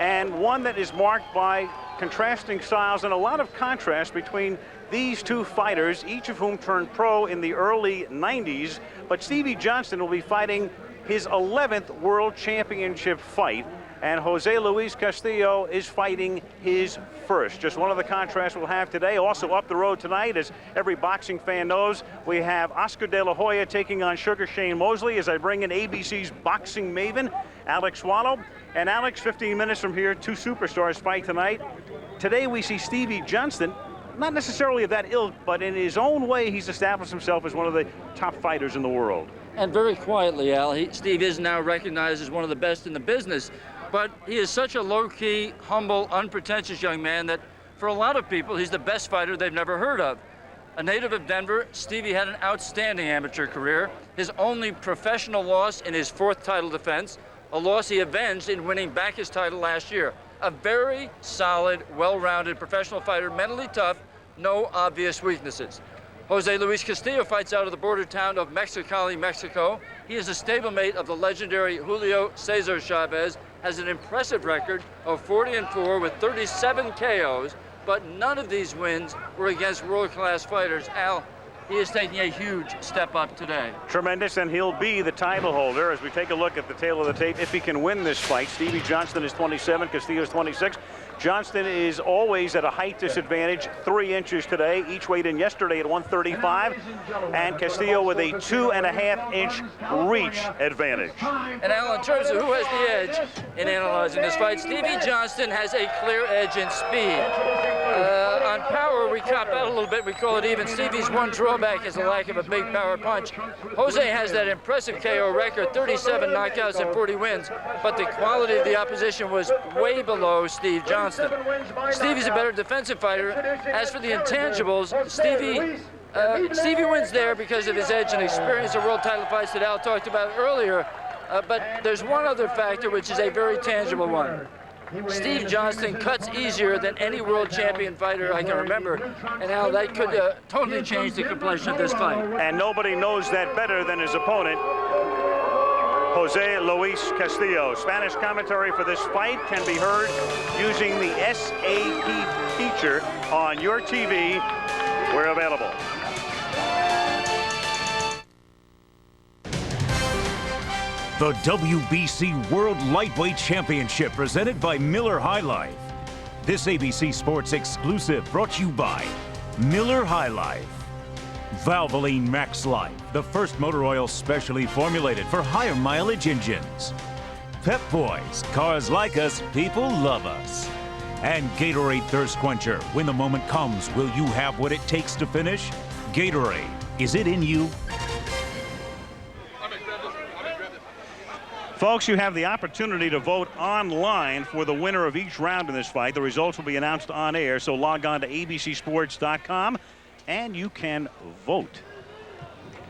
and one that is marked by contrasting styles and a lot of contrast between these two fighters, each of whom turned pro in the early 90s. But Stevie Johnston will be fighting his 11th World Championship fight, and Jose Luis Castillo is fighting his first. Just one of the contrasts we'll have today. Also up the road tonight, as every boxing fan knows, we have Oscar De La Hoya taking on Sugar Shane Mosley, as I bring in ABC's boxing maven, Alex Swallow. And Alex, 15 minutes from here, two superstars fight tonight. Today we see Stevie Johnston, not necessarily of that ilk, but in his own way, he's established himself as one of the top fighters in the world. And very quietly, Al, Steve is now recognized as one of the best in the business. But he is such a low-key, humble, unpretentious young man that for a lot of people, he's the best fighter they've never heard of. A native of Denver, Stevie had an outstanding amateur career. His only professional loss in his fourth title defense, a loss he avenged in winning back his title last year. A very solid, well-rounded professional fighter, mentally tough, no obvious weaknesses. Jose Luis Castillo fights out of the border town of Mexicali, Mexico. He is a stablemate of the legendary Julio Cesar Chavez, has an impressive record of 40-4 with 37 KOs, but none of these wins were against world-class fighters. Al, he is taking a huge step up today. Tremendous, and he'll be the title holder as we take a look at the tail of the tape. If he can win this fight, Stevie Johnston is 27, Castillo is 26. Johnston is always at a height disadvantage, 3 inches today. Each weighed in yesterday at 135, and Castillo with a 2.5-inch reach advantage. And Al, in terms of who has the edge in analyzing this fight, Stevie Johnston has a clear edge in speed. On power, we cop out a little bit. We call it even. Stevie's one drawback is the lack of a big power punch. Jose has that impressive KO record, 37 knockouts and 40 wins, but the quality of the opposition was way below Steve Johnston. Stevie's a better defensive fighter. As for the intangibles, Stevie wins there because of his edge and experience of world title fights that Al talked about earlier. But there's one other factor which is a very tangible one. Steve Johnston cuts easier than any world champion fighter I can remember, and Al, that could totally change the complexion of this fight. And nobody knows that better than his opponent, Jose Luis Castillo. Spanish commentary for this fight can be heard using the SAP feature on your TV. We're available. The WBC World Lightweight Championship presented by Miller High Life. This ABC Sports exclusive brought to you by Miller High Life. Valvoline Max Life, the first motor oil specially formulated for higher mileage engines. Pep Boys, cars like us, people love us. And Gatorade Thirst Quencher, when the moment comes, will you have what it takes to finish? Gatorade, is it in you? Folks, you have the opportunity to vote online for the winner of each round in this fight. The results will be announced on air, so log on to abcsports.com and you can vote.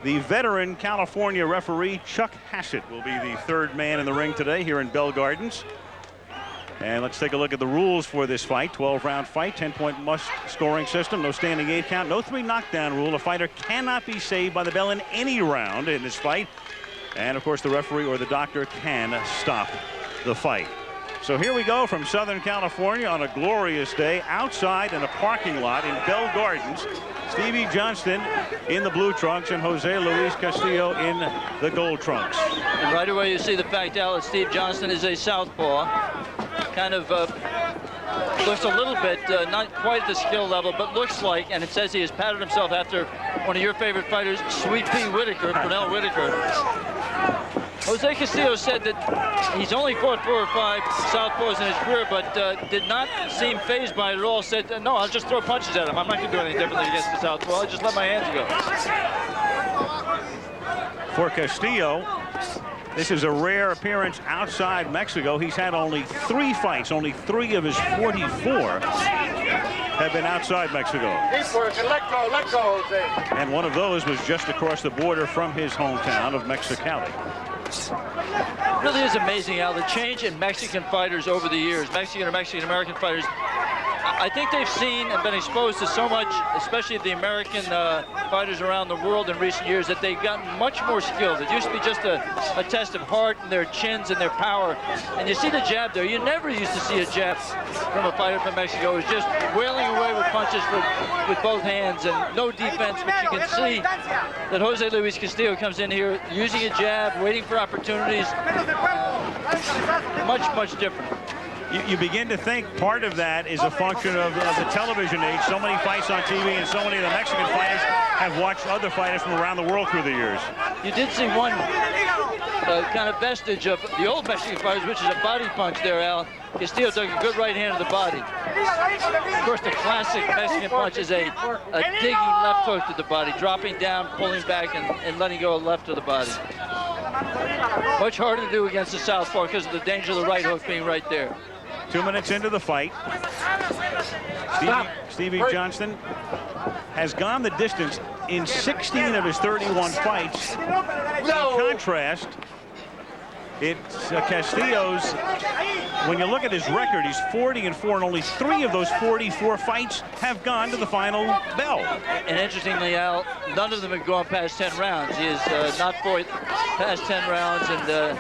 The veteran California referee Chuck Hassett will be the third man in the ring today here in Bell Gardens. And let's take a look at the rules for this fight. 12-round fight, 10-point must scoring system, no standing 8 count, no 3 knockdown rule. A fighter cannot be saved by the bell in any round in this fight. And, of course, the referee or the doctor can stop the fight. So here we go from Southern California on a glorious day outside in a parking lot in Bell Gardens. Stevie Johnston in the blue trunks and Jose Luis Castillo in the gold trunks. And right away you see the fact, Al, that Steve Johnston is a southpaw. Kind of looks a little bit, not quite at the skill level, but looks like, and it says he has patted himself after one of your favorite fighters, Sweet Pea Whitaker, Pernell Whitaker. Jose Castillo said that he's only fought 4 or 5 southpaws in his career, but did not seem fazed by it at all. Said, no, I'll just throw punches at him. I'm not going to do anything differently against the southpaw. I'll just let my hands go. For Castillo, this is a rare appearance outside Mexico. He's had only 3 fights. Only 3 of his 44 have been outside Mexico. Let go, Jose. And one of those was just across the border from his hometown of Mexicali. It really is amazing, Al, the change in Mexican fighters over the years, Mexican or Mexican-American fighters. I think they've seen and been exposed to so much, especially the American fighters around the world in recent years, that they've gotten much more skilled. It used to be just a test of heart and their chins and their power. And you see the jab there. You never used to see a jab from a fighter from Mexico. It was just wailing away with punches with both hands and no defense. But you can see that Jose Luis Castillo comes in here using a jab, waiting for opportunities. Much different. You begin to think part of that is a function of the television age. So many fights on TV, and so many of the Mexican fighters have watched other fighters from around the world through the years. You did see one kind of vestige of the old Mexican fighters, which is a body punch there, Al. Castillo took a good right hand to the body. Of course, the classic Mexican punch is a digging left hook to the body, dropping down, pulling back, and letting go left to the body. Much harder to do against the southpaw because of the danger of the right hook being right there. 2 minutes into the fight, Stevie Johnston has gone the distance in 16 of his 31 fights. In contrast, it's Castillo's, when you look at his record, he's 40-4, and only 3 of those 44 fights have gone to the final bell. And interestingly, Al, none of them have gone past 10 rounds. He has not fought past 10 rounds, and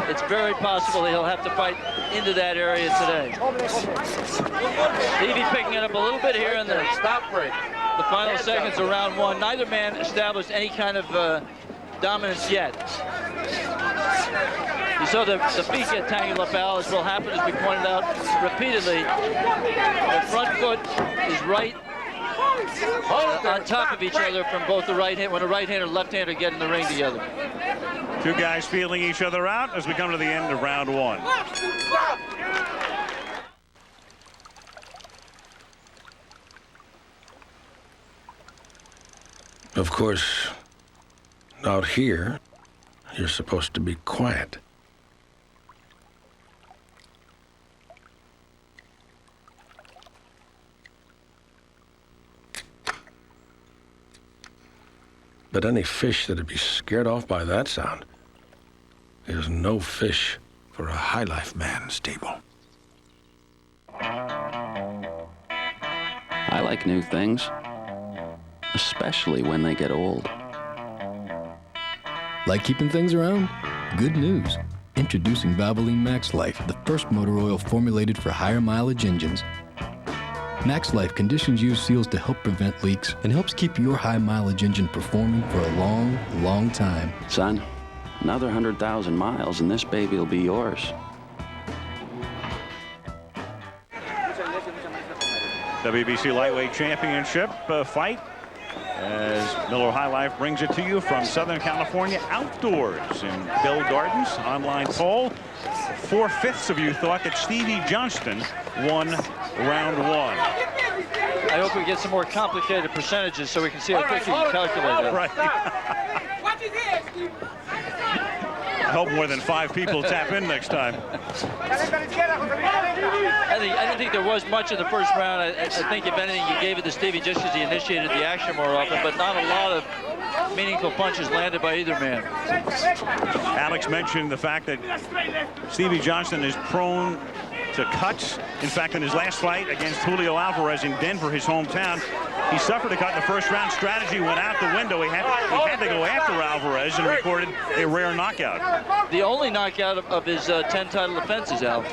it's very possible that he'll have to fight into that area today. Stevie picking it up a little bit here in the stop break. The final seconds of round 1. Neither man established any kind of dominance yet. You saw the feet get tangled up, Al, as will happen, as we pointed out repeatedly. The front foot is right on top of each other from both the right hand, when a right-hander and left-hander get in the ring together. 2 guys feeling each other out as we come to the end of round 1. Of course, out here, you're supposed to be quiet. But any fish that'd be scared off by that sound is no fish for a high life man, Stable. I like new things, especially when they get old. Like keeping things around? Good news. Introducing Valvoline Max Life, the first motor oil formulated for higher mileage engines. Max Life conditions use seals to help prevent leaks and helps keep your high mileage engine performing for a long, long time. Son, another 100,000 miles and this baby will be yours. WBC Lightweight Championship fight as Miller High Life brings it to you from Southern California outdoors in Bell Gardens. Online poll, 4/5 of you thought that Stevie Johnston won round 1. I hope we get some more complicated percentages so we can see how quickly you calculate it. Right. I hope more than 5 people tap in next time. I didn't think there was much in the first round. I think, if anything, you gave it to Stevie just because he initiated the action more often, but not a lot of meaningful punches landed by either man. Alex mentioned the fact that Stevie Johnston is prone to cuts. In fact, in his last fight against Julio Alvarez in Denver, his hometown, he suffered a cut in the first round. Strategy went out the window. He had to go after Alvarez and recorded a rare knockout. The only knockout of his 10 title defenses, Al.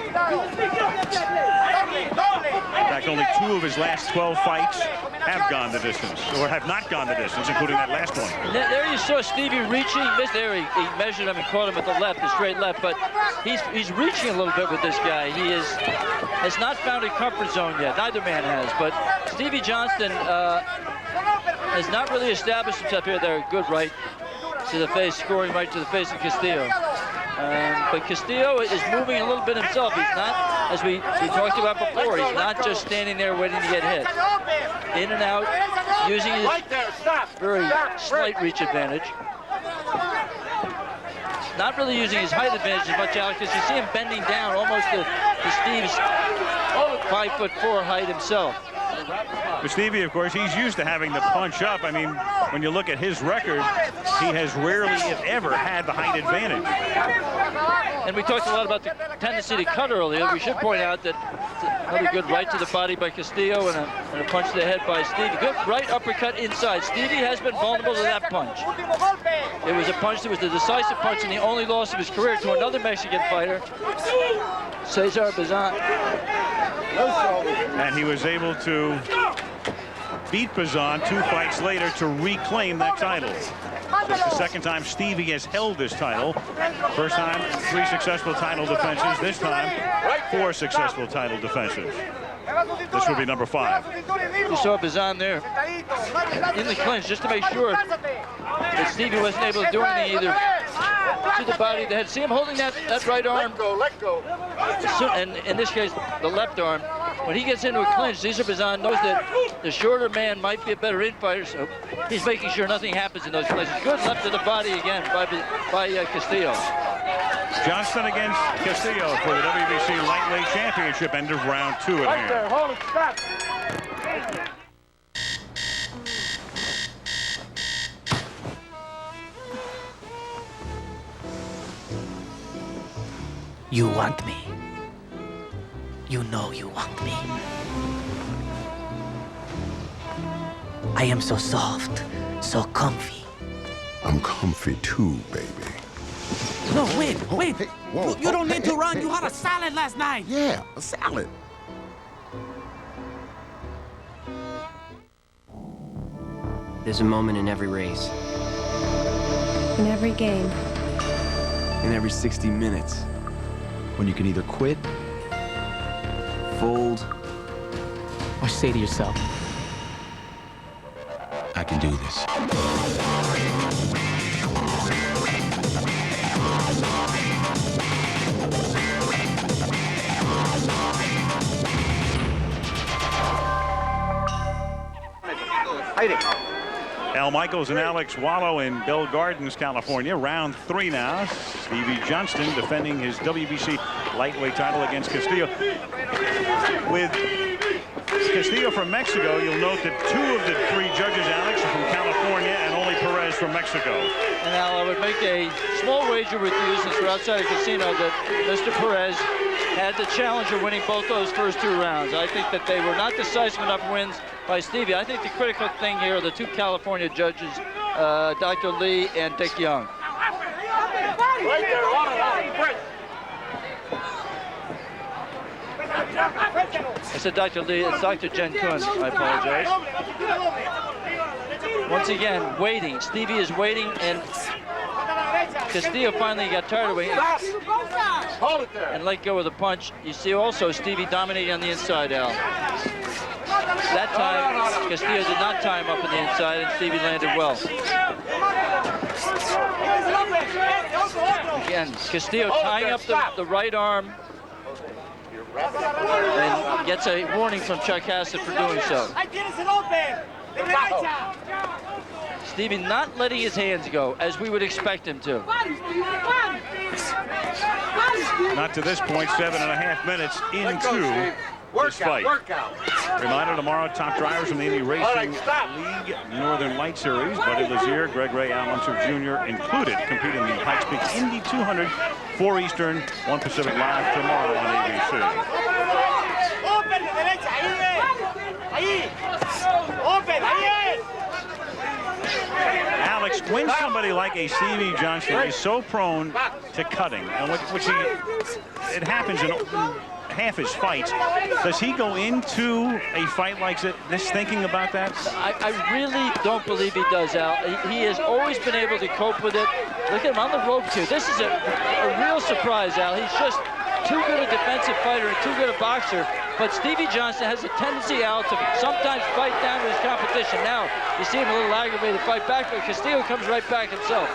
In fact, only 2 of his last 12 fights have gone the distance, or have not gone the distance, including that last one. There you saw Stevie reaching. He missed there. He measured him and caught him at the left, the straight left. But he's reaching a little bit with this guy. He has not found a comfort zone yet. Neither man has. But Stevie Johnston has not really established himself here. There, good right to the face, scoring right to the face of Castillo. But Castillo is moving a little bit himself. He's not, as we talked about before, he's not just standing there waiting to get hit. In and out, using his very slight reach advantage. Not really using his height advantage as much, Alex, because you see him bending down almost to Steve's 5'4" height himself. But Stevie, of course, he's used to having the punch up. I mean, when you look at his record, he has rarely, if ever, had the height advantage. And we talked a lot about the tendency to cut earlier. We should point out that Another good right to the body by Castillo and a punch to the head by Stevie. Good right uppercut inside. Stevie has been vulnerable to that punch. It was a punch that was the decisive punch and the only loss of his career to another Mexican fighter, Cesar Bazan. And he was able to beat Bazan 2 fights later to reclaim that title. This is the second time Stevie has held this title. First time, 3 successful title defenses. This time, 4 successful title defenses. This would be number 5. You saw Bazan there in the clinch just to make sure that Stevie wasn't able to do anything either to the body of the head. See him holding that right arm. Let go. And in this case, the left arm. When he gets into a clinch, Cesar Bazan knows that the shorter man might be a better in-fighter, so he's making sure nothing happens in those clinches. Good left to the body again by Castillo. Johnston against Castillo for the WBC Lightweight Championship. End of round 2 at hand. There, hold it, stop. You want me. You know you want me. I am so soft, so comfy. I'm comfy too, baby. No, wait. Hey, whoa, You don't need to hey, run. hey, You had a salad last night. Yeah, a salad. There's a moment in every race. In every game. In every 60 minutes. When you can either quit, fold, Or say to yourself, I can do this. Al Michaels and Alex Wallow in Bell Gardens, California. Round 3 now. Stevie Johnston defending his WBC lightweight title against Castillo. With Castillo from Mexico, you'll note that 2 of the 3 judges, Alex, are from California and only Perez from Mexico. And Al, I would make a small wager with you, since we're outside the casino, that Mr. Perez had the challenge of winning both those first 2 rounds. I think that they were not decisive enough wins by Stevie. I think the critical thing here are the 2 California judges, Dr. Lee and Dick Young. Right there, hold it. I said Dr. Lee, it's Dr. Jen Kun. I apologize. Once again, waiting. Stevie is waiting, and Castillo finally got tired of waiting Hold it there. and let go of the punch. You see also Stevie dominating on the inside, Al. That time, Castillo did not tie him up on the inside, and Stevie landed well. Again, Castillo tying up the right arm, and gets a warning from Chuck Hassett for doing so. Stevie not letting his hands go, as we would expect him to. Not to this point, 7.5 minutes into this fight. Reminder tomorrow, top drivers from the Indy Racing League Northern Light Series. Buddy Lazier, Greg Ray Alonso Jr. included, compete in the Pikes Peak Indy 200, 4 Eastern, 1 Pacific, live tomorrow on ABC. Alex, when somebody like a Stevie Johnston is so prone to cutting, and it happens in half his fights, does he go into a fight like this thinking about that? I really don't believe he does, Al. He has always been able to cope with it. Look at him on the ropes here. This is a real surprise, Al. He's just too good a defensive fighter and too good a boxer. But Stevie Johnston has a tendency, Al, to sometimes fight down to his competition. Now, you see him a little aggravated, fight back, but Castillo comes right back himself.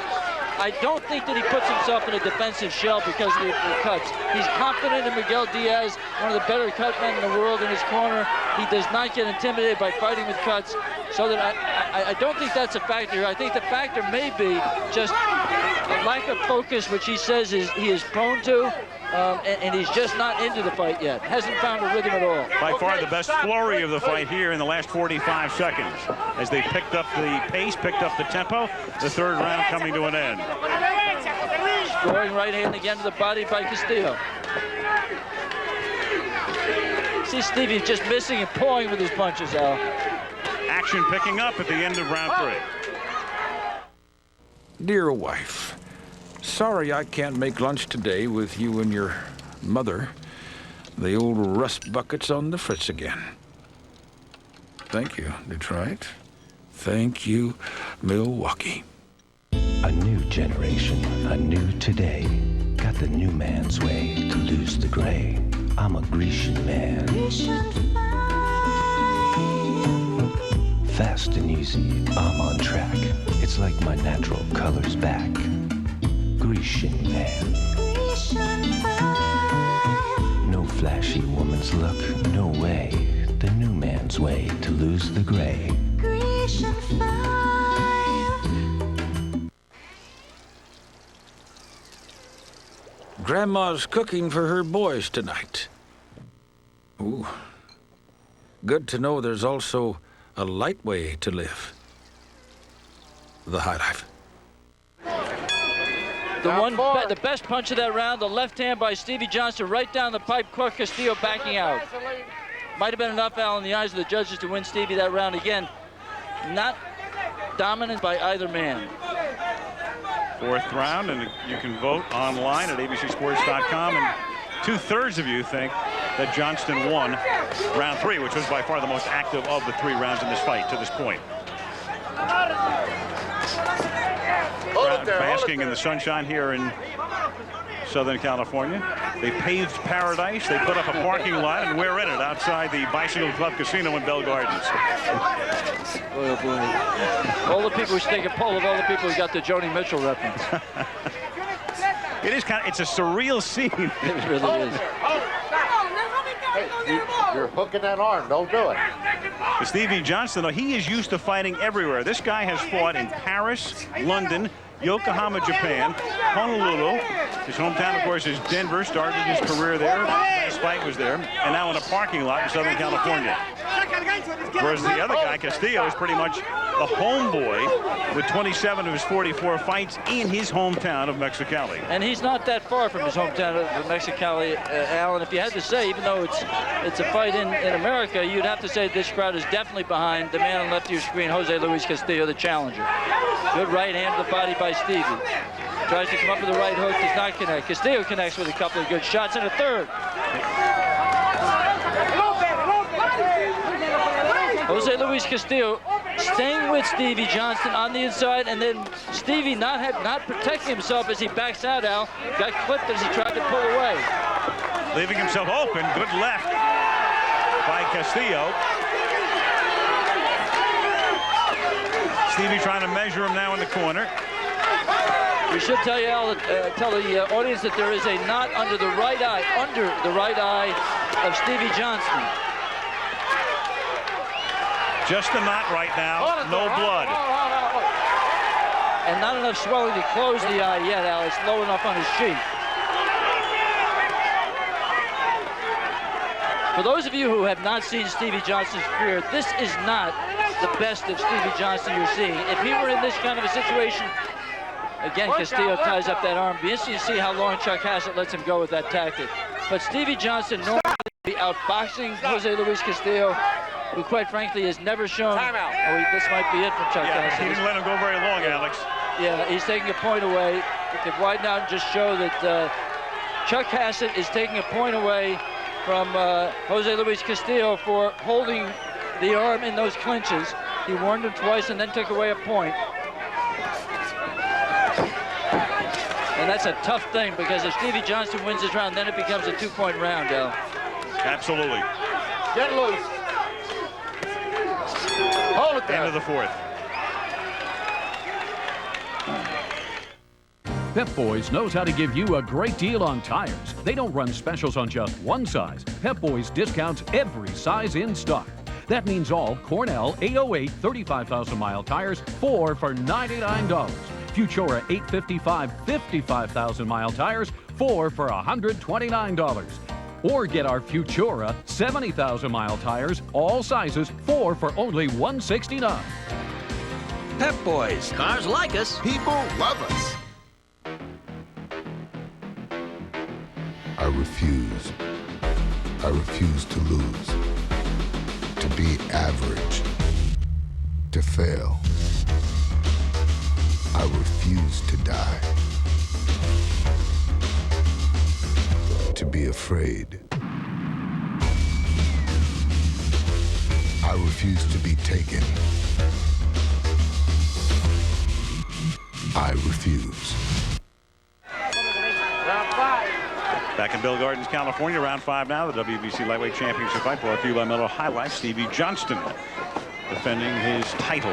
I don't think that he puts himself in a defensive shell because of the cuts. He's confident in Miguel Diaz, one of the better cut men in the world, in his corner. He does not get intimidated by fighting with cuts. So that I don't think that's a factor here. I think the factor may be just a lack of focus, which he says he is prone to. And he's just not into the fight yet. Hasn't found a rhythm at all. By far the best flurry of the fight here in the last 45 seconds. As they picked up the pace, picked up the tempo, the 3rd round coming to an end. Scoring right hand again to the body by Castillo. See Stevie just missing and pulling with his punches, Al. Action picking up at the end of round 3. Dear wife, sorry I can't make lunch today with you and your mother. The old rust bucket's on the fritz again. Thank you, Detroit. Thank you, Milwaukee. A new generation, a new today. Got the new man's way to lose the gray. I'm a Grecian man. Fast and easy, I'm on track. It's like my natural color's back. Grecian man. No flashy woman's look, no way. The new man's way to lose the gray. Grandma's cooking for her boys tonight. Ooh. Good to know there's also a light way to live. The high life. The best punch of that round, the left hand by Stevie Johnston right down the pipe, caught Castillo backing out. Might have been enough, Al, in the eyes of the judges to win Stevie that round. Again, not dominant by either man. 4th round, and you can vote online at abcsports.com, and 2/3 of you think that Johnston won round 3, which was by far the most active of the 3 rounds in this fight to this point. Basking in the sunshine here in Southern California. They paved paradise. They put up a parking lot, and we're in it outside the Bicycle Club Casino in Bell Gardens. Oh, boy. All the people who take a poll of all the people who got the Joni Mitchell reference. It is kind of, it's a surreal scene. It really is. Hey, you're hooking that arm. Don't do it. Stevie Johnston, though, he is used to fighting everywhere. This guy has fought in Paris, London, Yokohama, Japan, Honolulu. His hometown, of course, is Denver. Started his career there. His fight was there. And now in a parking lot in Southern California. Whereas the other guy, Castillo, is pretty much the homeboy with 27 of his 44 fights in his hometown of Mexicali. And he's not that far from his hometown of Mexicali, Al. And if you had to say, even though it's a fight in America, you'd have to say this crowd is definitely behind the man on the left of your screen, Jose Luis Castillo, the challenger. Good right hand to the body by Stevie. Tries to come up with the right hook, does not connect. Castillo connects with a couple of good shots and a third. Jose Luis Castillo staying with Stevie Johnston on the inside, and then Stevie not protecting himself as he backs out, Al. Got clipped as he tried to pull away. Leaving himself open. Good left by Castillo. Stevie trying to measure him now in the corner. We should tell you, Al, tell the audience that there is a knot under the right eye of Stevie Johnston. Just a knot right now, no blood. And not enough swelling to close the eye yet, Al. It's low enough on his cheek. For those of you who have not seen Stevie Johnston's career, this is not the best of Stevie Johnston you're seeing. If he were in this kind of a situation, again, Castillo ties up that arm. Be interesting to see how long Chuck Hassett lets him go with that tactic. But Stevie Johnston normally be outboxing Jose Luis Castillo, who quite frankly has never shown. This might be it from Chuck Hassett. He didn't let him go very long, Alex. Yeah, he's taking a point away. We could widen out and just show that Chuck Hassett is taking a point away from Jose Luis Castillo for holding the arm in those clinches. He warned him twice and then took away a point. And that's a tough thing, because if Stevie Johnston wins this round, then it becomes a 2-point round, Al. Absolutely. Get loose. Hold it there. End of the 4th. Pep Boys knows how to give you a great deal on tires. They don't run specials on just one size. Pep Boys discounts every size in stock. That means all Cornell 808 35,000-mile tires, 4 for $99. Futura 855 55,000-mile tires, 4 for $129. Or get our Futura 70,000-mile tires, all sizes, 4 for only $169. Pep Boys. Cars like us. People love us. I refuse I refuse to lose, to be average, to fail. I refuse to die, to be afraid. I refuse to be taken. I refuse. Back in Bill Gardens, California, round 5 now. The WBC Lightweight Championship fight brought to you by Miller High Life. Stevie Johnston defending his title.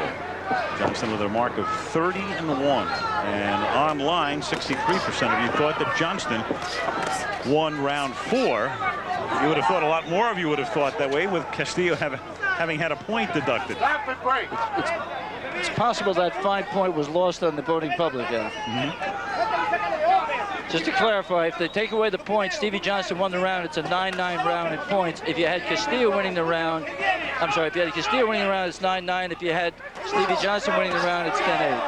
Johnston with a mark of 30-1. And online, 63% of you thought that Johnston won round 4. You would have thought a lot more of you would have thought that way, with Castillo having had a point deducted. It's possible that 5 point was lost on the voting public. Just to clarify, if they take away the points, Stevie Johnston won the round. It's a 9-9 round in points. If you had Castillo winning the round, I'm sorry, if you had Castillo winning the round, it's 9-9. If you had Stevie Johnston winning the round, it's 10-8.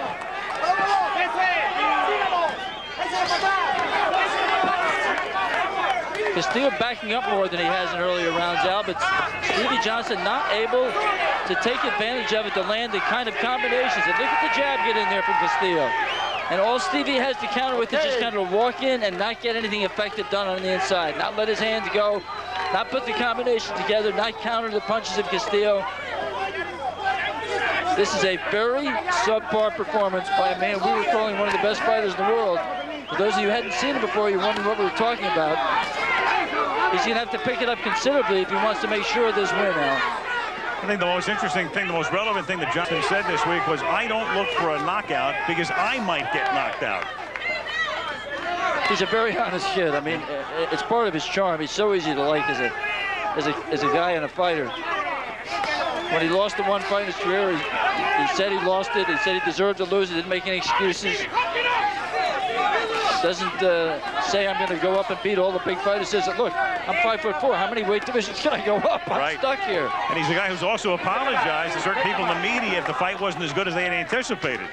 Castillo backing up more than he has in earlier rounds, Al, but Stevie Johnston not able to take advantage of it to land the kind of combinations. And look at the jab get in there from Castillo. And all Stevie has to counter with is just kind of walk in and not get anything effective done on the inside. Not let his hands go, not put the combination together, not counter the punches of Castillo. This is a very subpar performance by a man we were calling one of the best fighters in the world. For those of you who hadn't seen him before, you're wondering what we were talking about. He's going to have to pick it up considerably if he wants to make sure of this win now. I think the most interesting thing, the most relevant thing that Johnston said this week was, I don't look for a knockout because I might get knocked out. He's a very honest kid. I mean, it's part of his charm. He's so easy to like as a guy and a fighter. When he lost the one fight in his career, he said he lost it. He said he deserved to lose. He didn't make any excuses. Doesn't say I'm going to go up and beat all the big fighters. Says, look, I'm 5'4". How many weight divisions can I go up? I'm stuck here. And he's a guy who's also apologized to certain people in the media if the fight wasn't as good as they had anticipated. In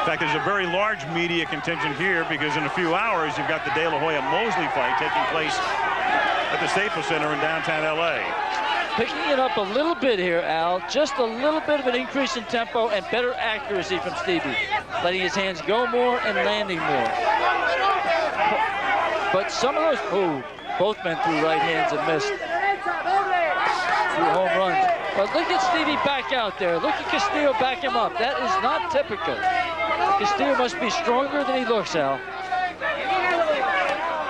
fact, there's a very large media contingent here because in a few hours you've got the De La Hoya Mosley fight taking place at the Staples Center in downtown LA. Picking it up a little bit here, Al. Just a little bit of an increase in tempo and better accuracy from Stevie. Letting his hands go more and landing more. But some of those, both men threw right hands and missed. Threw home runs. But look at Stevie back out there. Look at Castillo back him up. That is not typical. Castillo must be stronger than he looks, Al.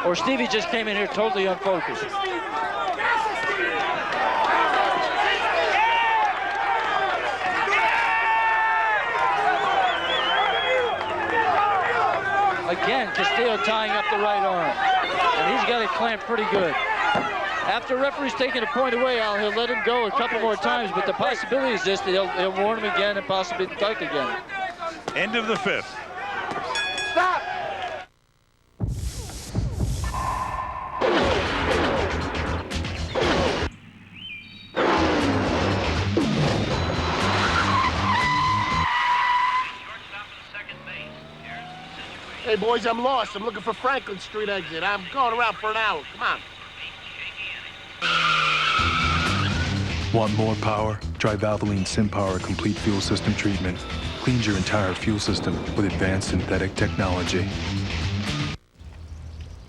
Or Stevie just came in here totally unfocused. Again, Castillo tying up the right arm. And he's got it clamped pretty good. After referee's taking a point away, Al, he'll let him go a couple more times, but the possibility is this, that he'll warn him again and possibly duck again. End of the 5th. Stop! Hey, boys, I'm lost. I'm looking for Franklin Street exit. I'm going around for an hour. Come on. Want more power? Try Valvoline SimPower Complete Fuel System Treatment. Cleans your entire fuel system with advanced synthetic technology.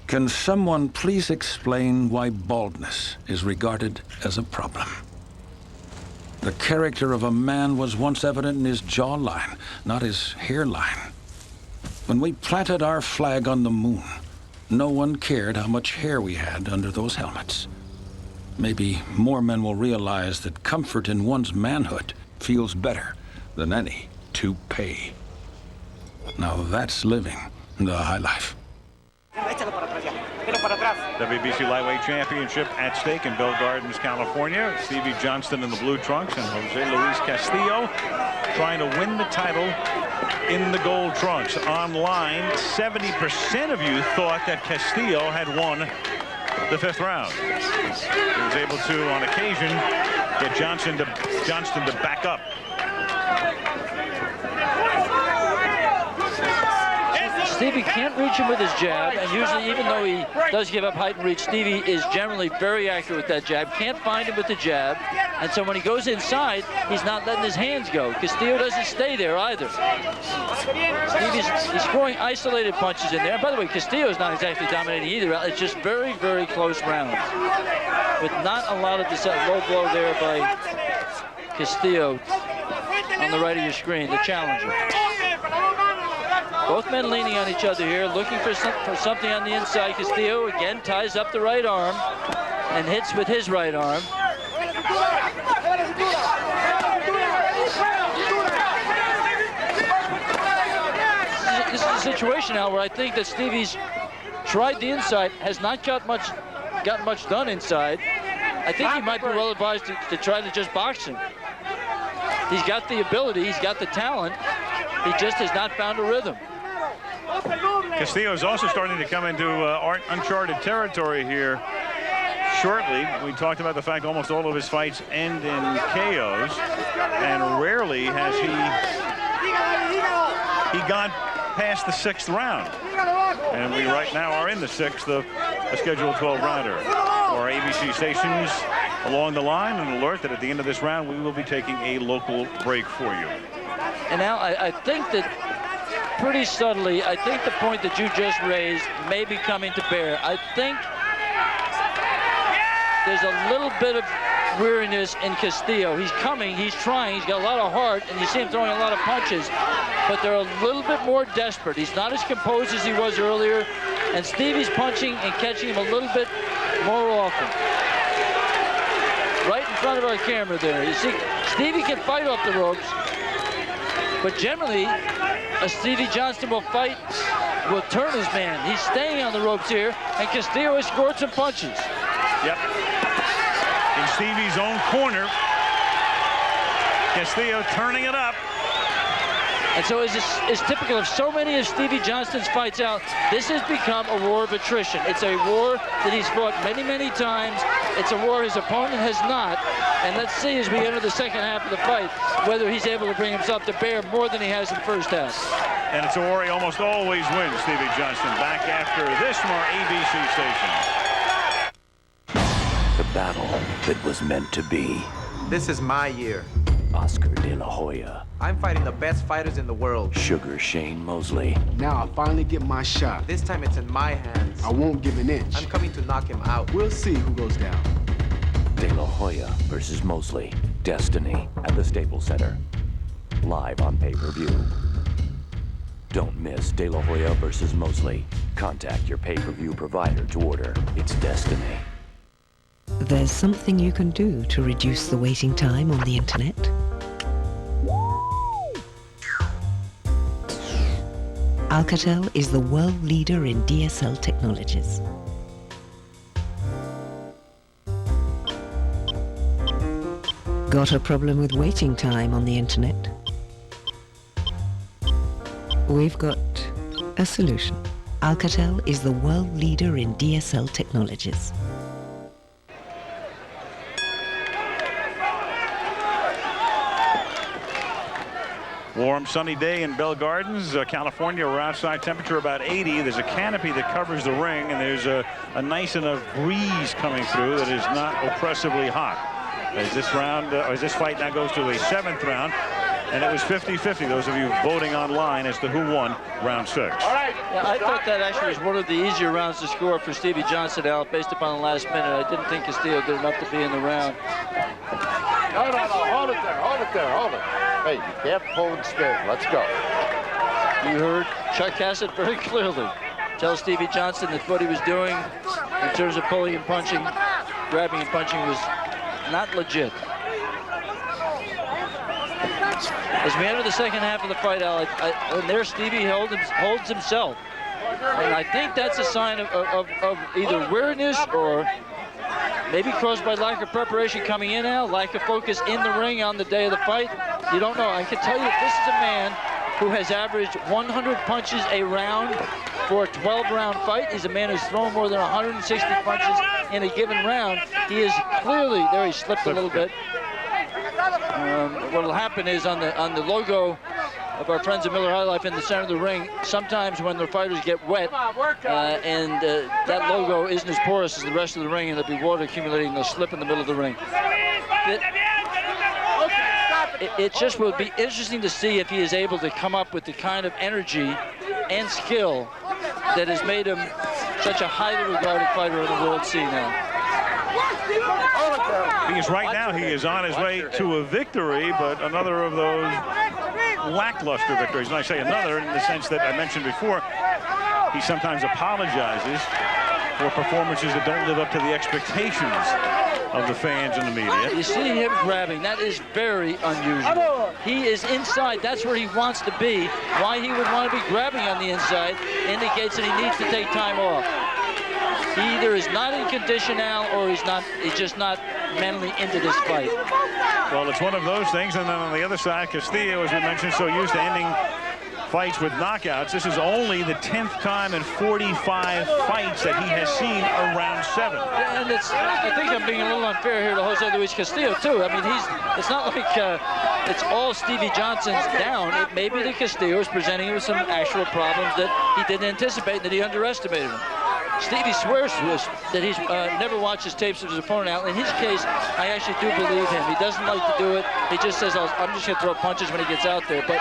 Can someone please explain why baldness is regarded as a problem? The character of a man was once evident in his jawline, not his hairline. When we planted our flag on the moon, no one cared how much hair we had under those helmets. Maybe more men will realize that comfort in one's manhood feels better than any toupee. Now that's living the high life. WBC Lightweight Championship at stake in Bill Gardens, California. Stevie Johnston in the blue trunks and Jose Luis Castillo trying to win the title in the gold trunks. Online, 70% of you thought that Castillo had won the 5th round. He was able to, on occasion, get Johnston to back up. Stevie can't reach him with his jab, and usually, even though he does give up height and reach, Stevie is generally very accurate with that jab. Can't find him with the jab, and so when he goes inside, he's not letting his hands go. Castillo doesn't stay there either. He's throwing isolated punches in there. And by the way, Castillo is not exactly dominating either. It's just very, very close rounds, with not a lot of low blow there by Castillo on the right of your screen, the challenger. Both men leaning on each other here, looking for something on the inside. Castillo again ties up the right arm and hits with his right arm. This is a situation now where I think that Stevie's tried the inside, has not got much done inside. I think he might be well advised to try to just box him. He's got the ability, he's got the talent, he just has not found a rhythm. Castillo is also starting to come into uncharted territory here shortly. We talked about the fact almost all of his fights end in KOs, and rarely has he gone past the 6th round. And we right now are in the 6th of a scheduled 12-rounder. Our ABC stations along the line, an alert that at the end of this round we will be taking a local break for you. And now I think that pretty subtly, I think the point that you just raised may be coming to bear. I think there's a little bit of weariness in Castillo. He's coming, he's trying, he's got a lot of heart, and you see him throwing a lot of punches, but they're a little bit more desperate. He's not as composed as he was earlier, and Stevie's punching and catching him a little bit more often. Right in front of our camera there. You see, Stevie can fight off the ropes, but generally, a Stevie Johnston will turn his man. He's staying on the ropes here, and Castillo has scored some punches. Yep. In Stevie's own corner, Castillo turning it up. And so as is typical of so many of Stevie Johnston's fights out, this has become a war of attrition. It's a war that he's fought many, many times. It's a war his opponent has not. And let's see as we enter the second half of the fight whether he's able to bring himself to bear more than he has in the first half. And it's a war he almost always wins, Stevie Johnston. Back after this from our ABC station. The battle that was meant to be. This is my year. Oscar De La Hoya. I'm fighting the best fighters in the world. Sugar Shane Mosley. Now I finally get my shot. This time it's in my hands. I won't give an inch. I'm coming to knock him out. We'll see who goes down. De La Hoya versus Mosley. Destiny at the Staples Center. Live on pay-per-view. Don't miss De La Hoya versus Mosley. Contact your pay-per-view provider to order. It's Destiny. There's something you can do to reduce the waiting time on the internet. Alcatel is the world leader in DSL technologies. Got a problem with waiting time on the internet? We've got a solution. Alcatel is the world leader in DSL technologies. Warm, sunny day in Bell Gardens, California. We're outside, temperature about 80. There's a canopy that covers the ring, and there's a nice enough breeze coming through that is not oppressively hot. As this fight now goes to a 7th round, and it was 50-50. Those of you voting online as to who won round 6. All right. Yeah, I thought that actually was one of the easier rounds to score for Stevie Johnston out based upon the last minute. I didn't think Castillo did enough to be in the round. No, hold it there. Hey, you can't pull and spin. Let's go. You heard Chuck Hassett very clearly tell Stevie Johnston that what he was doing in terms of pulling and punching, grabbing and punching was not legit. As we enter the second half of the fight, Al, and there Stevie holds himself. And I think that's a sign of either weariness or maybe caused by lack of preparation coming in, Al, lack of focus in the ring on the day of the fight. You don't know. I can tell you that this is a man who has averaged 100 punches a round for a 12-round fight. He's a man who's thrown more than 160 punches in a given round. He is clearly, there he slipped a little bit. What will happen is on the logo of our friends at Miller High Life in the center of the ring. Sometimes when the fighters get wet and that logo isn't as porous as the rest of the ring and there'll be water accumulating, they'll slip in the middle of the ring. It just will be interesting to see if he is able to come up with the kind of energy and skill that has made him such a highly regarded fighter on the world scene now. Because right now he is on his way to a victory, but another of those lackluster victories. And I say another in the sense that I mentioned before, he sometimes apologizes for performances that don't live up to the expectations of the fans and the media. You see him grabbing. That is very unusual. He is inside. That's where he wants to be. Why he would want to be grabbing on the inside indicates that he needs to take time off. He either is not in condition now or he's just not mentally into this fight. Well, it's one of those things. And then on the other side, Castillo, as we mentioned, so used to ending fights with knockouts. This is only the 10th time in 45 fights that he has seen around 7. And I think I'm being a little unfair here to Jose Luis Castillo too. I mean, it's not like it's all Stevie Johnston's down. It may be that Castillo is presenting him with some actual problems that he didn't anticipate, that he underestimated him. Stevie swears to us that he's never watched his tapes of his opponent out. In his case, I actually do believe him. He doesn't like to do it. He just says, I'm just going to throw punches when he gets out there. But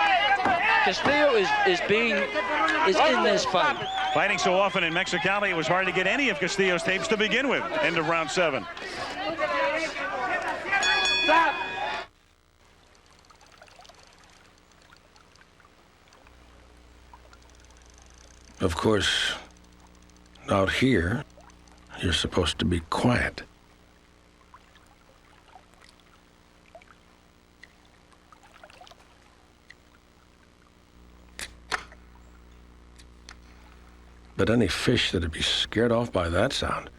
Castillo is in this fight. Fighting so often in Mexicali, it was hard to get any of Castillo's tapes to begin with. End of round 7. Stop. Of course, out here, you're supposed to be quiet. But any fish that'd be scared off by that sound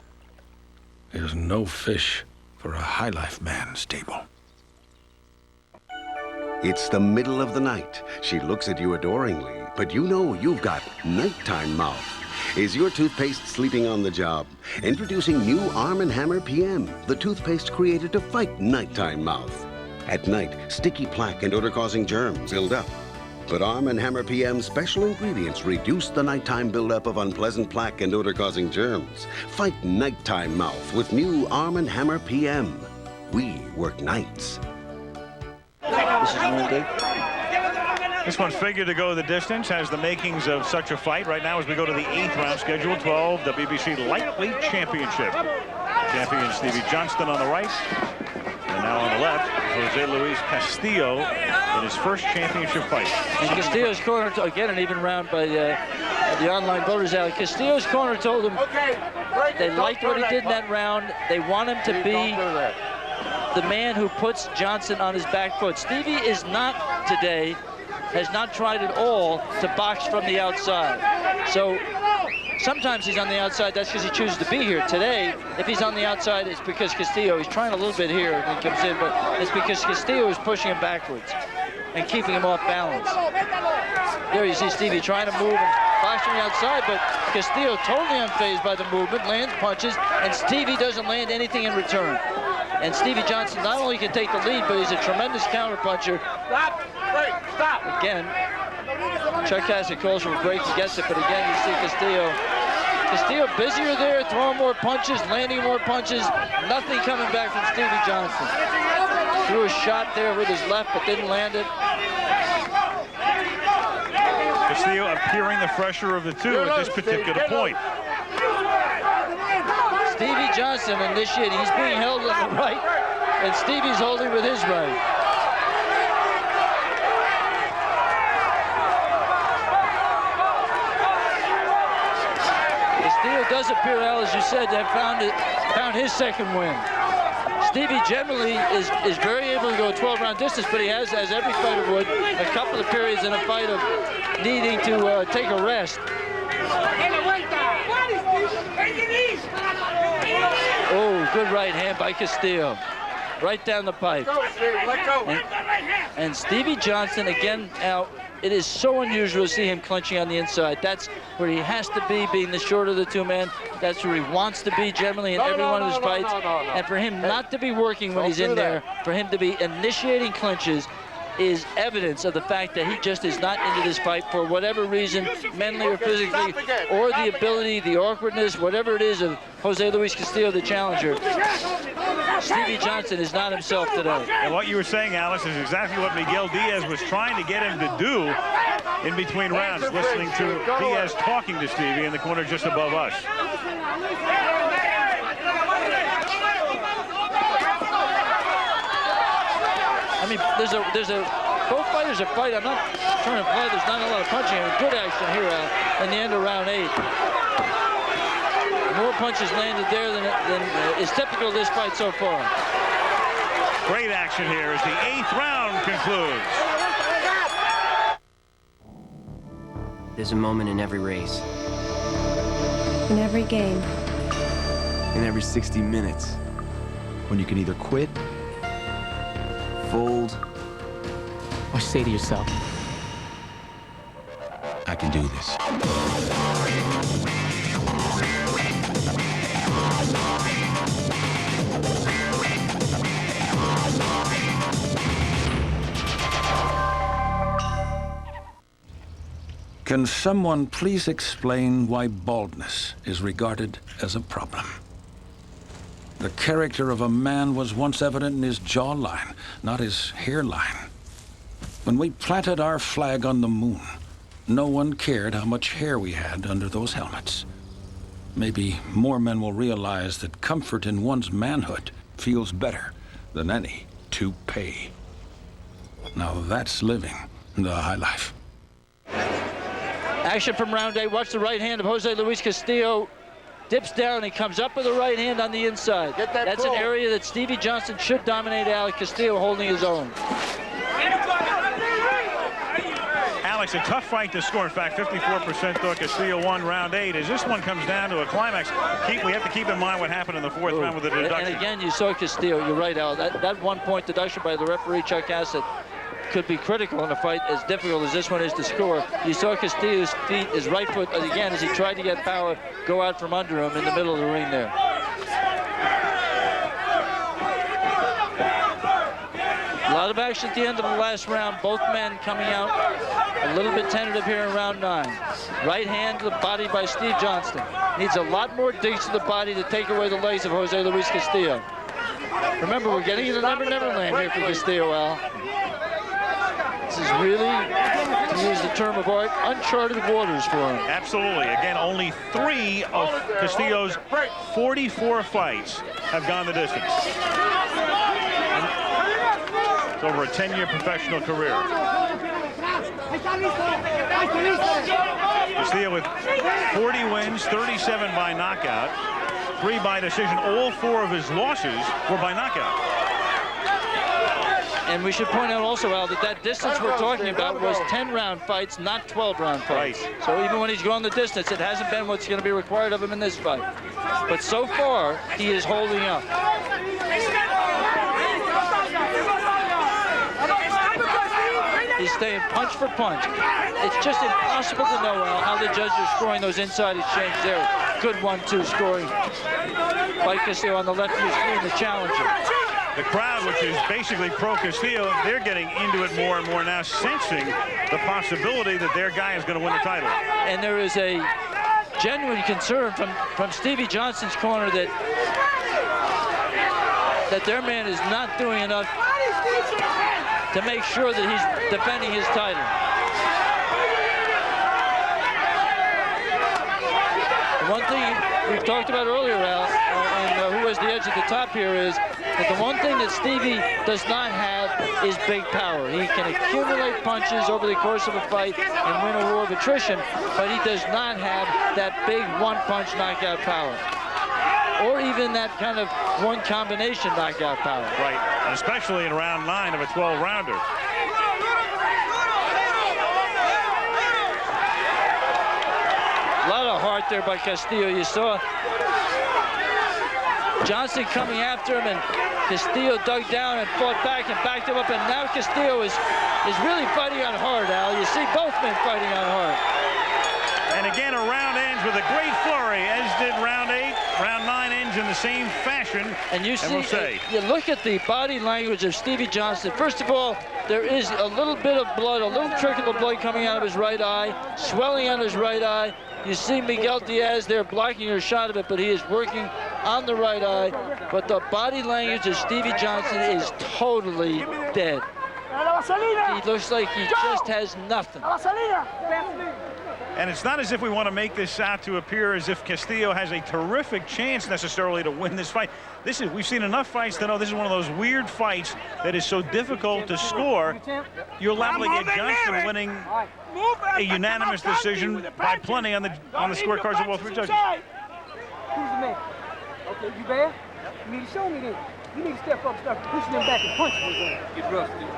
is no fish for a high life man's table. It's the middle of the night. She looks at you adoringly, but you know you've got nighttime mouth. Is your toothpaste sleeping on the job? Introducing new Arm & Hammer PM, the toothpaste created to fight nighttime mouth. At night, sticky plaque and odor-causing germs build up. But Arm & Hammer PM special ingredients reduce the nighttime buildup of unpleasant plaque and odor-causing germs. Fight nighttime mouth with new Arm & Hammer PM. We work nights. This is Monday. This one figured to go the distance, has the makings of such a fight. Right now as we go to the 8th round, scheduled 12, the BBC Lightweight Championship. Champion Stevie Johnston on the right. And now on the left, Jose Luis Castillo in his first championship fight. And Castillo's corner, again, an even round by the online voters out. Castillo's corner told him they liked what he did in that round. They want him to be the man who puts Johnston on his back foot. Stevie is not today, has not tried at all to box from the outside. So sometimes he's on the outside, that's because he chooses to be here. Today, if he's on the outside, it's because Castillo, he's trying a little bit here and he comes in, but it's because Castillo is pushing him backwards and keeping him off balance. There you see Stevie trying to move and box from the outside, but Castillo totally unfazed by the movement, lands punches, and Stevie doesn't land anything in return. And Stevie Johnston not only can take the lead, but he's a tremendous counterpuncher. Stop! Break! Stop! Again, Chuck Cassidy calls for a break, he gets it, but again, you see Castillo busier there, throwing more punches, landing more punches, nothing coming back from Stevie Johnston. Threw a shot there with his left, but didn't land it. Castillo appearing the fresher of the two at this particular point. Stevie Johnston initiating, he's being held on the right, and Stevie's holding with his right. Castillo does appear, Al, as you said, to have found his second win. Stevie generally is very able to go a 12-round distance, but he has, as every fighter would, a couple of periods in a fight of needing to take a rest. Oh, good right hand by Castillo. Right down the pipe. Let go. And Stevie Johnston, again, now, it is so unusual to see him clinching on the inside. That's where he has to be, being the shorter of the two men. That's where he wants to be generally in every one of his fights. And for him not to be working when he's in there, for him to be initiating clinches, is evidence of the fact that he just is not into this fight for whatever reason, mentally or physically, or the ability, the awkwardness, whatever it is of Jose Luis Castillo, the challenger. Stevie Johnston is not himself today. And what you were saying, Alex, is exactly what Miguel Diaz was trying to get him to do in between rounds, listening to Diaz talking to Stevie in the corner just above us. I mean, both fighters are fighting. I'm not trying to play. There's not a lot of punching. I mean, good action here in the end of round 8. More punches landed there than is typical of this fight so far. Great action here as the 8th round concludes. There's a moment in every race. In every game. In every 60 minutes. When you can either quit, fold, or say to yourself, I can do this. Can someone please explain why baldness is regarded as a problem? The character of a man was once evident in his jawline, not his hairline. When we planted our flag on the moon, no one cared how much hair we had under those helmets. Maybe more men will realize that comfort in one's manhood feels better than any toupee. Now that's living the high life. Action from round 8. Watch the right hand of Jose Luis Castillo. Dips down, he comes up with the right hand on the inside. That's an area that Stevie Johnston should dominate. Alex Castillo holding his own. Alex, a tough fight to score. In fact, 54% thought Castillo won round 8. As this one comes down to a climax, we have to keep in mind what happened in the 4th round with the deduction. And again, you saw Castillo. You're right, Al. That 1 point deduction by the referee, Chuck Hassett, could be critical in a fight as difficult as this one is to score. You saw Castillo's feet, his right foot, again, as he tried to get power, go out from under him in the middle of the ring there. A lot of action at the end of the last round. Both men coming out a little bit tentative here in round 9. Right hand to the body by Steve Johnston. Needs a lot more digs to the body to take away the legs of Jose Luis Castillo. Remember, we're getting into Never Never Land here for Castillo, Al. This is really, to use the term of art, uncharted waters for him. Absolutely. Again, only 3 of Castillo's 44 fights have gone the distance. It's over a 10-year professional career. Castillo with 40 wins, 37 by knockout, 3 by decision. All 4 of his losses were by knockout. And we should point out also, Al, that distance we're talking about was 10-round fights, not 12-round fights. Right. So even when he's gone the distance, it hasn't been what's going to be required of him in this fight. But so far, he is holding up. He's staying punch for punch. It's just impossible to know, Al, how the judges are scoring those inside exchanges there. Good 1-2 scoring by Castillo on the left of your screen, the challenger. The crowd, which is basically pro-Castillo, they're getting into it more and more now, sensing the possibility that their guy is going to win the title. And there is a genuine concern from Stevie Johnston's corner that their man is not doing enough to make sure that he's defending his title. The one thing we've talked about earlier, Al, and who has the edge at the top here, is that the one thing that Stevie does not have is big power. He can accumulate punches over the course of a fight and win a war of attrition, but he does not have that big one-punch knockout power, or even that kind of one combination knockout power. Right, especially in round 9 of a 12-rounder. A lot of heart there by Castillo. You saw Johnston coming after him, and Castillo dug down and fought back and backed him up, and now Castillo is really fighting on hard, Al. You see both men fighting on hard. And again, a round ends ends with a great flurry, as did round 8. Round 9 ends in the same fashion. And you see, we'll you look at the body language of Stevie Johnston. First of all, there is a little bit of blood, a little trickle of blood coming out of his right eye, swelling on his right eye. You see Miguel Diaz there blocking your shot of it, but he is working on the right eye. But the body language of Stevie Johnston is totally dead. He looks like he just has nothing. And it's not as if we want to make this out to appear as if Castillo has a terrific chance necessarily to win this fight. We've seen enough fights to know this is one of those weird fights that is so difficult to score. You'll likely get Johnston winning a unanimous decision by plenty on the scorecards of all three judges. Who's the man? Okay, you bad? You need to show me then. You need to step up, start pushing them back and punching them. Get rough, dude.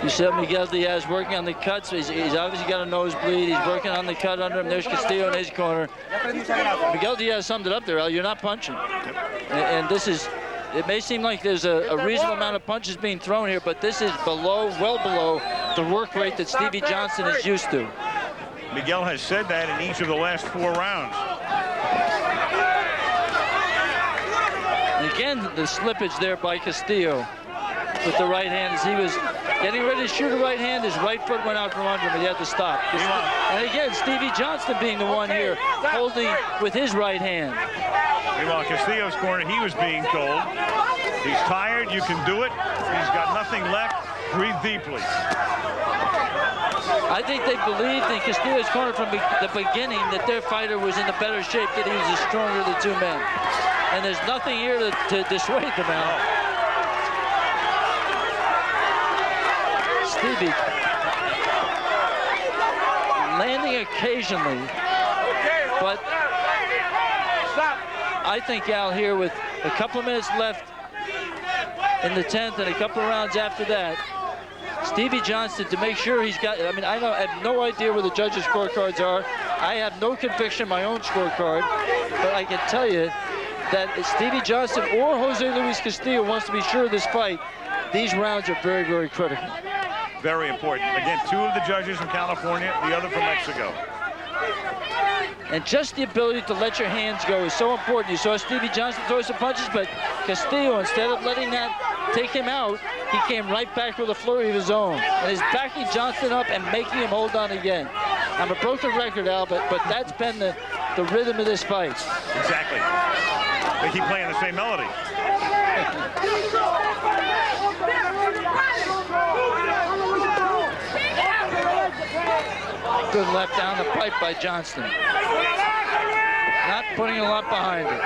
You said Miguel Diaz working on the cuts. He's obviously got a nosebleed. He's working on the cut under him. There's Castillo in his corner. Miguel Diaz summed it up there, Al. You're not punching. And this is, it may seem like there's a reasonable amount of punches being thrown here, but this is below, well below the work rate that Stevie Johnston is used to. Miguel has said that in each of the last 4 rounds. And again, the slippage there by Castillo with the right hand as he was getting ready to shoot a right hand. His right foot went out from under him, but he had to stop. And again, Stevie Johnston being the one here holding with his right hand. Meanwhile, Castillo's corner, he was being told, he's tired, you can do it. He's got nothing left. Breathe deeply. I think they believed in Castillo's corner from the beginning that their fighter was in the better shape, that he was the stronger of the 2 men. And there's nothing here to dissuade them out. Stevie landing occasionally, but I think Al here with a couple of minutes left in the 10th and a couple of rounds after that, Stevie Johnston, to make sure he's got, I have no idea where the judges' scorecards are. I have no conviction in my own scorecard, but I can tell you that Stevie Johnston or Jose Luis Castillo wants to be sure of this fight. These rounds are very, very critical. Very important. Again, 2 of the judges from California, the other from Mexico. And just the ability to let your hands go is so important. You saw Stevie Johnston throw some punches, but Castillo, instead of letting that take him out, he came right back with a flurry of his own. And is backing Johnston up and making him hold on again. I'm a broken record, Al, but that's been the rhythm of this fight. Exactly. They keep playing the same melody. Good left down the pipe by Johnston. Not putting a lot behind it.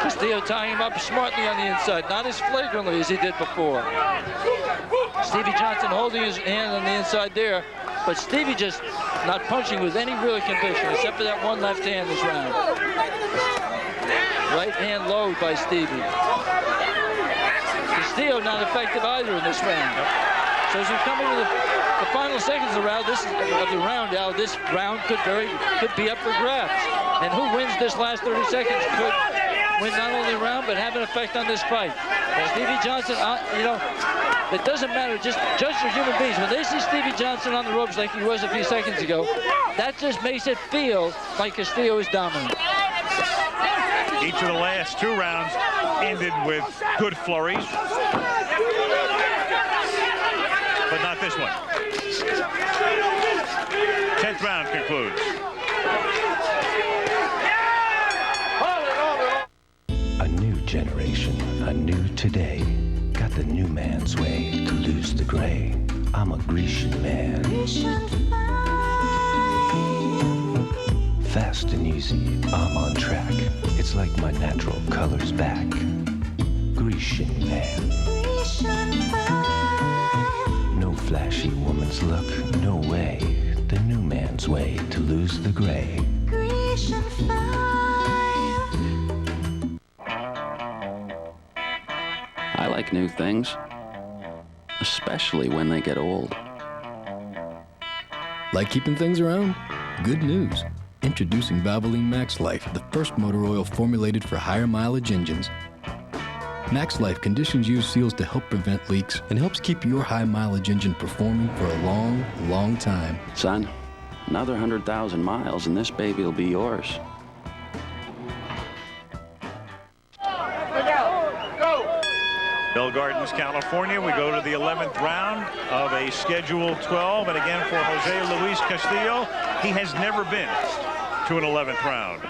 Castillo tying him up smartly on the inside, not as flagrantly as he did before. Stevie Johnston holding his hand on the inside there, but Stevie just not punching with any real conviction, except for that one left hand this round. Right hand low by Stevie. Castillo not effective either in this round. So as we come into the final seconds of the round, Al, this round could be up for grabs. And who wins this last 30 seconds could win not only a round, but have an effect on this fight. Stevie Johnston, it doesn't matter, just judges are human beings. When they see Stevie Johnston on the ropes like he was a few seconds ago, that just makes it feel like Castillo is dominant. Each of the last 2 rounds ended with good flurries. But not this one. 10th round concludes. A new generation, a new today. Got the new man's way to lose the gray. I'm a Grecian man. Fast and easy, I'm on track. It's like my natural color's back. Grecian man. No flashy woman's look, no way. The new man's way to lose the gray. I like new things, especially when they get old. Like keeping things around? Good news. Introducing Valvoline Max Life, the first motor oil formulated for higher mileage engines. Max Life conditions use seals to help prevent leaks and helps keep your high mileage engine performing for a long, long time. Son, Another 100,000 miles and this baby will be yours. Bell Gardens, California. We go to the 11th round of a scheduled 12. And again, for Jose Luis Castillo, he has never been to an 11th round.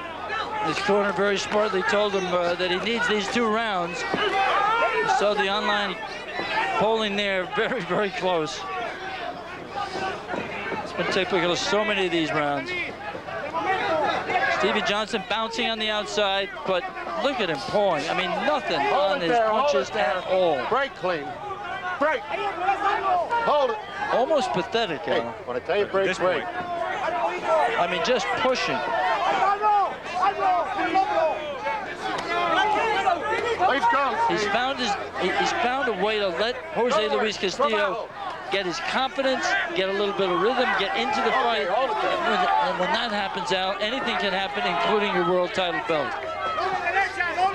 His corner very smartly told him that he needs these 2 rounds. You saw the online polling there, very, very close. It's been typical of so many of these rounds. Stevie Johnston bouncing on the outside, but look at him pulling. I mean, nothing on his punches at all. Break clean. Break. Hold it. Almost pathetic, Hey, when I tell you break, break. I mean, just pushing. He's found a way to let Jose Luis Castillo get his confidence, get a little bit of rhythm, get into the fight. And when that happens, Al, anything can happen, including your world title belt.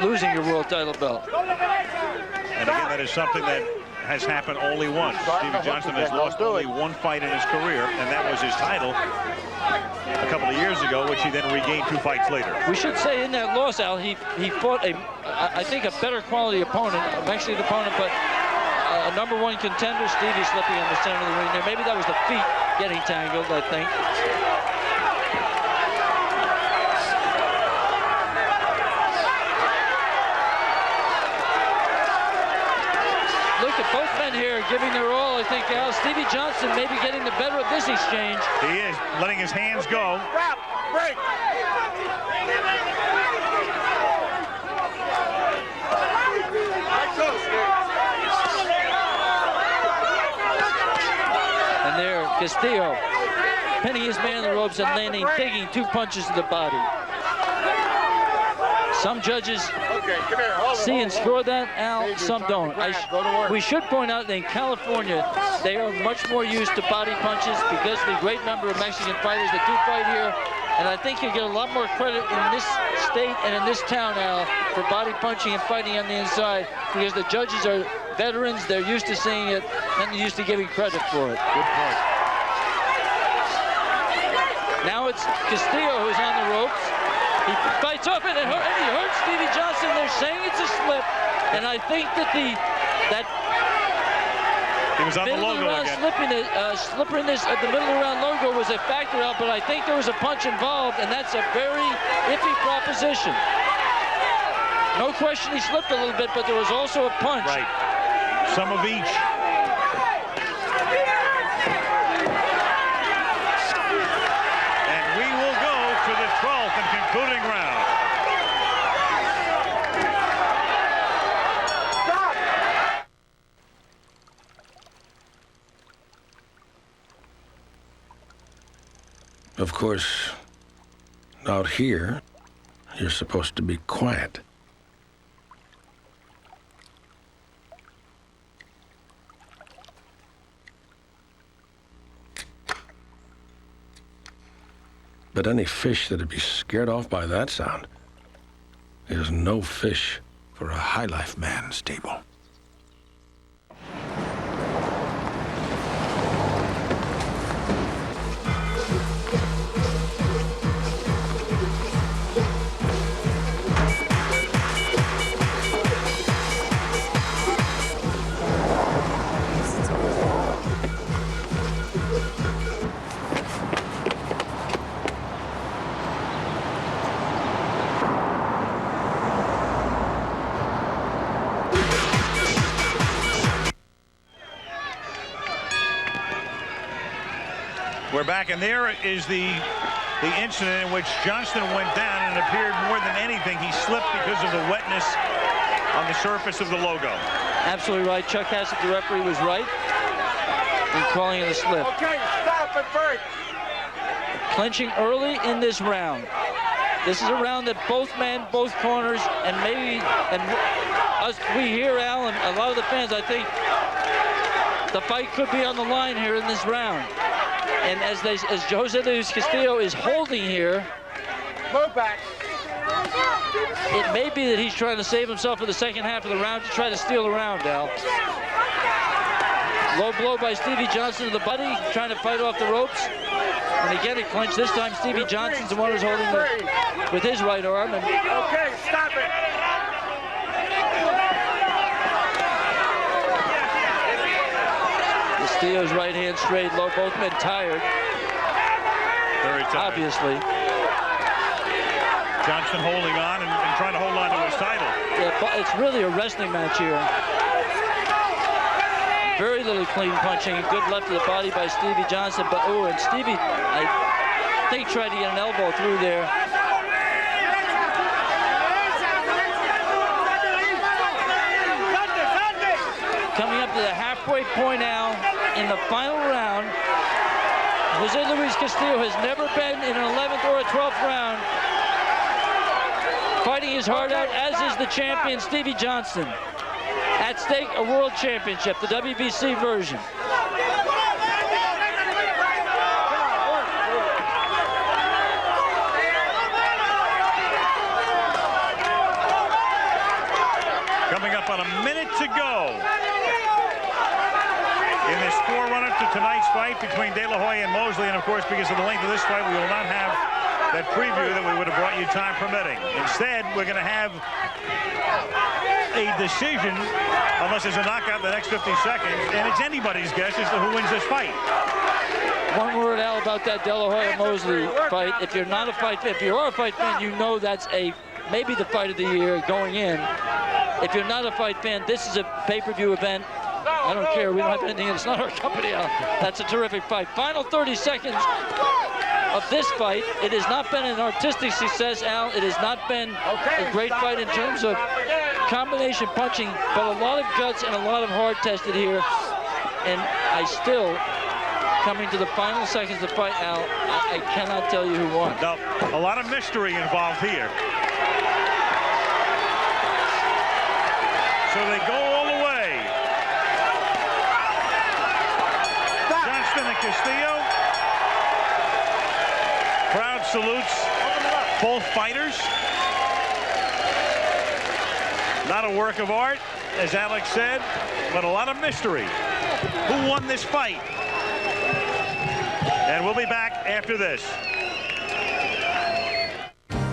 Losing your world title belt. And again, that is something that has happened only once. Stevie Johnston has lost only 1 fight in his career, and that was his title a couple of years ago, which he then regained 2 fights later. We should say in that loss, Al, he fought I think a better quality opponent, a Mexican opponent, but a #1 contender. Stevie slipping in the center of the ring there. Maybe that was the feet getting tangled, I think. Look at both men here giving their all. I think Al, Stevie Johnston maybe getting the better of this exchange. He is letting his hands go. Wrap, break. And there, Castillo pinning his man in the ropes and landing, taking 2 punches to the body. Some judges see and score that, Al, some don't. We should point out that in California, they are much more used to body punches because of the great number of Mexican fighters that do fight here. And I think you get a lot more credit in this state and in this town, Al, for body punching and fighting on the inside because the judges are veterans, they're used to seeing it, and they're used to giving credit for it. Good point. Now it's Castillo who's on the ropes. He fights off it, and he hurts Stevie Johnston. They're saying it's a slip, and I think that he was on the logo again. Slipperiness at the middle of the round logo was a factor out, but I think there was a punch involved, and that's a very iffy proposition. No question he slipped a little bit, but there was also a punch. Right. Some of each. And we will go to the 12th and concluding round. Of course, out here, you're supposed to be quiet. But any fish that'd be scared off by that sound is no fish for a high-life man's table. We're back, and there is the incident in which Johnston went down, and it appeared more than anything he slipped because of the wetness on the surface of the logo. Absolutely right. Chuck Hassett, the referee, was right in calling it a slip. Okay, stop and break. Clinching early in this round. This is a round that both men, both corners, and maybe, and us, we here, Al, and a lot of the fans, I think the fight could be on the line here in this round. And as Jose Luis Castillo is holding here, move back. It may be that he's trying to save himself for the second half of the round to try to steal the round, Al. Low blow by Stevie Johnston to the body, trying to fight off the ropes. And again, it clinched. This time, Stevie Johnston's the one who's holding it with his right arm. And okay, stop it. Castillo's right hand straight low. Both men tired. Very tired. Obviously. Johnston holding on and trying to hold on to his title. Yeah, but it's really a wrestling match here. Very little clean punching. Good left to the body by Stevie Johnston. But oh, and Stevie, I think, tried to get an elbow through there. Coming up to the halfway point now in the final round. Jose Luis Castillo has never been in an 11th or a 12th round. Fighting his heart out, as is the champion, Stevie Johnston. At stake, a world championship, the WBC version. Coming up on a minute to go in this forerunner to tonight's fight between De La Hoya and Mosley. And of course, because of the length of this fight, we will not have that preview that we would have brought you time permitting. Instead, we're going to have a decision, unless there's a knockout in the next 50 seconds, and it's anybody's guess as to who wins this fight. One word, Al, about that De La Hoya-Mosley fight. If you're not a fight fan, if you are a fight fan, you know that's maybe the fight of the year going in. If you're not a fight fan, this is a pay-per-view event. I don't care. We don't have anything. It's not our company, Al. That's a terrific fight. Final 30 seconds of this fight. It has not been an artistic success, Al. It has not been a great fight in terms of combination punching, but a lot of guts and a lot of hard tested here. And I still, coming to the final seconds of the fight, Al, I cannot tell you who won. No, a lot of mystery involved here. So they go all the way. Johnston and Castillo. Crowd salutes both fighters. Not a work of art, as Alex said, but a lot of mystery. Who won this fight? And we'll be back after this.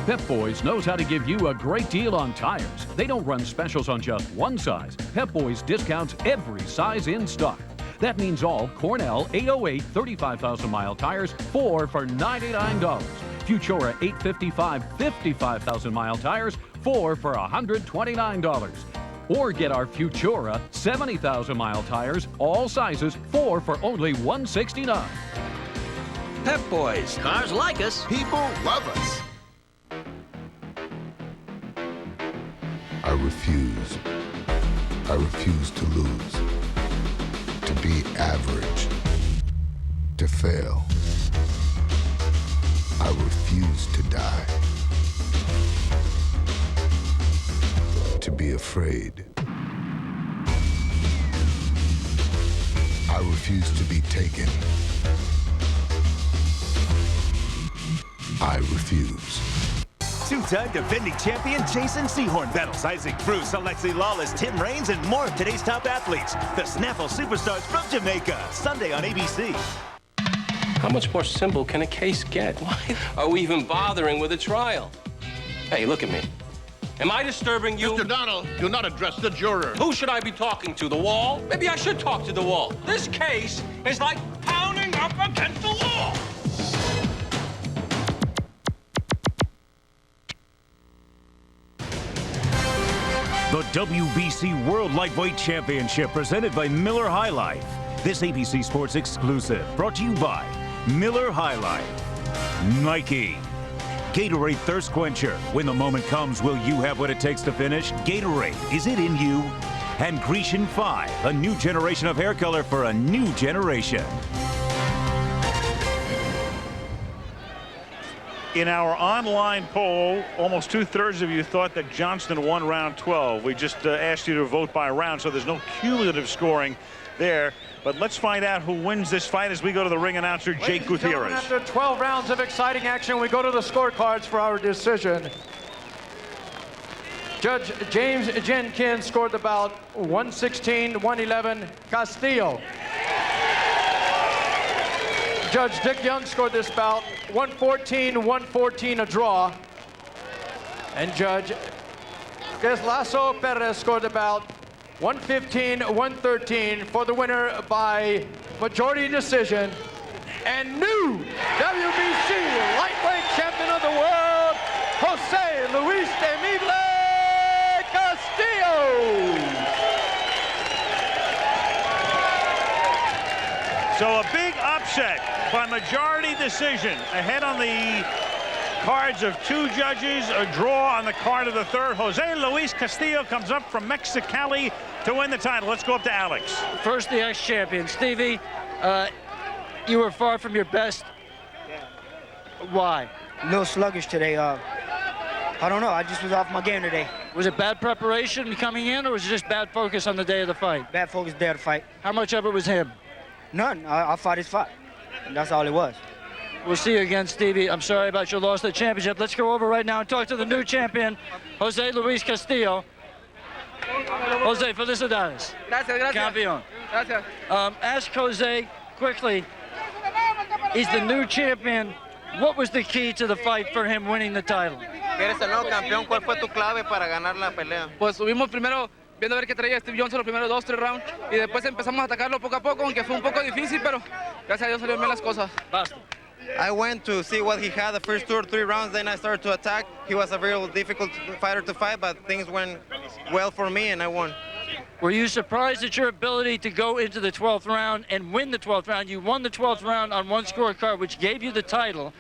Pep Boys knows how to give you a great deal on tires. They don't run specials on just one size. Pep Boys discounts every size in stock. That means all Cornell 808 35,000-mile tires, 4 for $99. Futura 855 55,000-mile tires, 4 for $129. Or get our Futura 70,000-mile tires, all sizes, 4 for only $169. Pep Boys. Cars like us. People love us. I refuse. I refuse to lose. To be average. To fail. I refuse to die. To be afraid. I refuse to be taken. I refuse. Two-time defending champion Jason Sehorn battles Isaac Bruce, Alexi Lawless, Tim Raines, and more of today's top athletes. The Snaffle Superstars from Jamaica, Sunday on ABC. How much more simple can a case get? Why are we even bothering with a trial? Hey, look at me. Am I disturbing you? Mr. Donald, do not address the juror. Who should I be talking to? The wall? Maybe I should talk to the wall. This case is like pounding up against the wall. The WBC World Lightweight Championship presented by Miller High Life. This ABC Sports exclusive brought to you by Miller High Life, Nike, Gatorade Thirst Quencher. When the moment comes, will you have what it takes to finish? Gatorade, is it in you? And Grecian 5, a new generation of hair color for a new generation. In our online poll, almost 2/3 of you thought that Johnston won round 12. We just asked you to vote by round, so there's no cumulative scoring there. But let's find out who wins this fight as we go to the ring announcer, Jake Gutierrez. After 12 rounds of exciting action, we go to the scorecards for our decision. Judge James Jenkins scored the bout 116-111 Castillo. Judge Dick Young scored this bout 114-114, a draw. And Judge Castillo Perez scored the bout 115-113 for the winner by majority decision. And new WBC lightweight champion of the world, Jose Luis Castillo. So a big upset by majority decision ahead on the cards of two judges, a draw on the card of the third. Jose Luis Castillo comes up from Mexicali to win the title. Let's go up to Alex. First, the ex-champion. Stevie, you were far from your best. Why? A little sluggish today. I don't know. I just was off my game today. Was it bad preparation coming in, or was it just bad focus on the day of the fight? Bad focus day of the fight. How much of it was him? None. I fought his fight. And that's all it was. We'll see you again, Stevie. I'm sorry about your loss to the championship. Let's go over right now and talk to the new champion, Jose Luis Castillo. Jose, felicidades. Gracias, gracias. Campeón. Gracias. Ask Jose quickly. He's the new champion. What was the key to the fight for him winning the title? Eres el nuevo campeón. ¿Cuál fue tu clave para ganar la pelea? Pues subimos primero viendo a ver qué traía Stevie Johnston los primeros 2-3 rounds y después empezamos a atacarlo poco a poco, aunque fue un poco difícil, pero gracias a Dios salieron bien las cosas. Basta. I went to see what he had the first 2 or 3 rounds, then I started to attack. He was a very difficult fighter to fight, but things went well for me and I won. Were you surprised at your ability to go into the 12th round and win the 12th round? You won the 12th round on one scorecard, which gave you the title.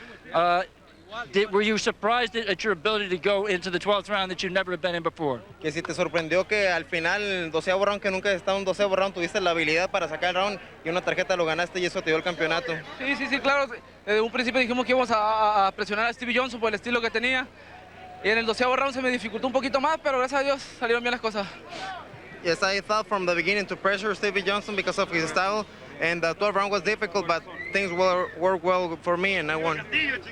Were you surprised at your ability to go into the 12th round that you've never been in before? Que si te sorprendió que al final, el 12º round, que nunca has estado en un 12º round, tuviste la habilidad para sacar el round y una tarjeta lo ganaste y eso te dio el campeonato. Sí, claro. Desde un principio dijimos que íbamos a presionar a Stevie Johnston por el estilo que tenía. Y en el 12º round se me dificultó un poquito más, pero gracias a Dios salieron bien las cosas. Yes, I thought from the beginning to pressure Stevie Johnston because of his style, and the 12th round was difficult, but things worked well for me, and I won.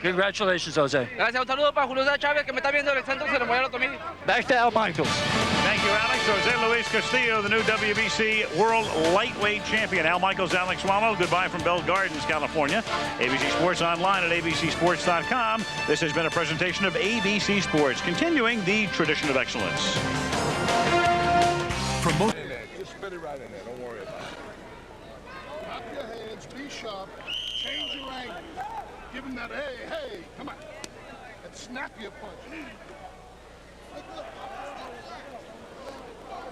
Congratulations, Jose. Gracias. Un saludo para Julio Chávez, que me está viendo en el centro ceremonial Otomí. Back to Al Michaels. Thank you, Alex. Jose Luis Castillo, the new WBC World Lightweight Champion. Al Michaels, Alex Swallow. Goodbye from Bell Gardens, California. ABC Sports online at abcsports.com. This has been a presentation of ABC Sports, continuing the tradition of excellence. Just spit it right in there. Don't worry about it. Clap your hands. Be sharp. Change your angle. Give him that, hey, come on. And snap your punch.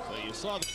So you saw the